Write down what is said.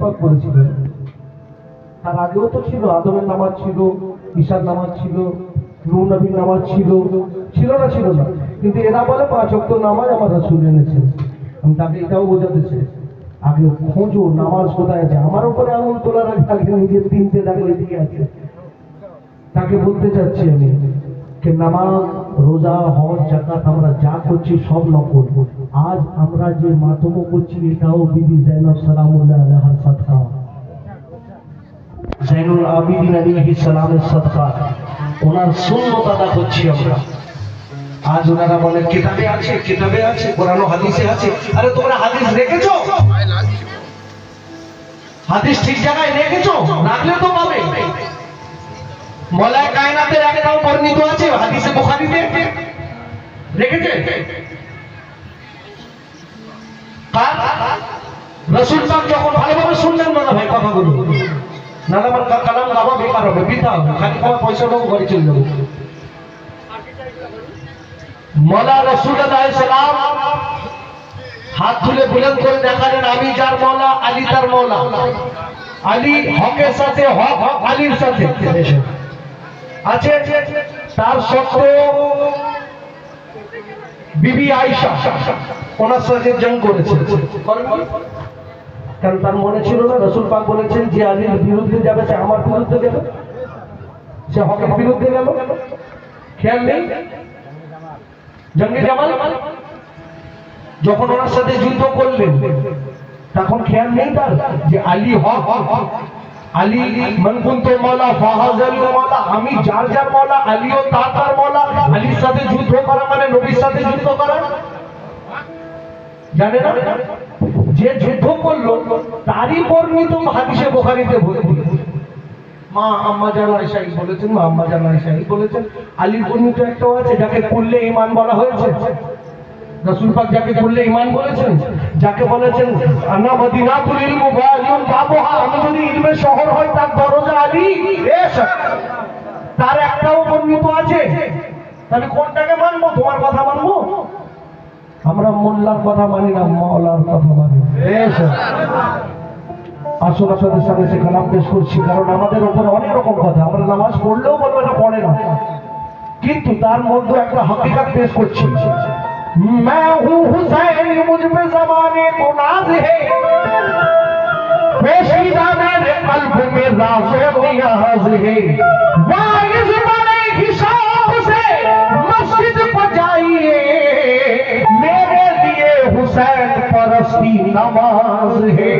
পাক বলেছিলেন। তার আগেও তো ছিল, আদমের নামাজ ছিল, ঈশার নামাজ ছিল, নূহ নবীর নামাজ ছিল, ছিল না ছিল না। কিন্তু এরা বলে 5 ওয়াক্ত নামাজ আমার রাসূল এনেছেন। আমি তাকে এটাও বোঝাতে চাই, আগে খোঁজো নামাজ কোথায় আছে। আমার উপরে আঙুল তোলার আগে নিজের 3টে দাগ এদিকে আছে। তাকে বলতে চাচ্ছি আমি যে নামাজ, রোজা, হজ, যাকাত আমরা যা করছি সব নকল। আজ আমরা যে মাতম করছি এটাও বিবি জাইনব সালামুল্লাহ আলাইহার সাদকা, জাইনুল আবিদিন আলাইহিস সালামের সাদকা, ওনার সুন্নাত আদা করছি আমরা। আজ ওনারা বলে কিতাবে আছে, কিতাবে আছে, কোরআন ও হাদিসে আছে। আরে তোমরা হাদিস রেখেছো? হাদিস ঠিক জায়গায় রেখেছো? রাখলে তো পাবে। মওলায়ে কায়নাতের একটাও বর্ণিত আছে হাদিসে বুখারীতে? রেখেছে? কার? রাসূল পাক যখন ভালোভাবে শুনলেন না ভাই কথাগুলো, না আমার কালাম গাওয়া বেকার হবে, বৃথা হবে, খালি তোমার পয়সা দেবো, ঘরে চলে যাবো। মওলা রাসূলুল্লাহ সাল্লাল্লাহু আলাইহি ওয়াসাল্লাম হাত তুলে বুলন্দ করে দেখালেন আমি যার মওলা, আলী তার মওলা। আলী হকের সাথে হক, আলীর সাথে আছে। তার সত্ত্বেও বিবি আয়েশা ওনার সাথে জং করেছে, কারণ তার মনে ছিল না রাসূল পাক বলেছেন যে আলীর বিরুদ্ধে যাবে সে আমার বিরুদ্ধে যাবে, সে হকের বিরুদ্ধে গেল। খেয়াল নেই জঙ্গে জামাল যখন ওনার সাথে যুদ্ধ করলেন তখন খেয়াল নেই তার যে আলী হক, আলী মান কুনতু মাওলা ফাহাজালি মাওলা, আমি যার যার মাওলা, আলীও তার তার মাওলা। আলীর সাথে যুদ্ধ করা মানে নবীর সাথে যুদ্ধ করা, জানেন না? যে যুদ্ধ করলো তারই বর্ণিত হাদিসে বুখারীতে ভর্তি। মা আম্মা জান আয়েশা বলেছেন, মা আম্মা জান আয়েশা বলেছেন। আলীর বর্ণিত একটাও আছে যাকে করলে ঈমান বলা হয়েছে। রাসূল পাক যাকে করলে ঈমান বলেছেন, যাকে বলেছেন আনা মদিনাতুল ইলম ওয়ালিউম বাবুহা, আমি যদি ইলমের শহর হই তার দরজা আলী, তার একটাও বর্ণিত আছে। তাহলে কোনটাকে মানবো? তোমার কথা মানবো? আমরা মোল্লার কথা মানি না, মাওলার কথা মানি। আসল আসলের সাথে সে কালাম পেশ করছি, কারণ আমাদের উপরে অনেক রকম কথা। আমরা নামাজ পড়লেও বলবো না পড়ে না, কিন্তু তার মধ্যে একটা হাকিকত পেশ করছি। मैं हूँ हुसैन, मुझ पे ज़माने को नाज है, पेशीदा मेरे कल्ब में राज़ नियाज़ है। वाइज़ बड़े हिसाब से मस्जिद पर जाइए, मेरे लिए हुसैन परस्ती नमाज है।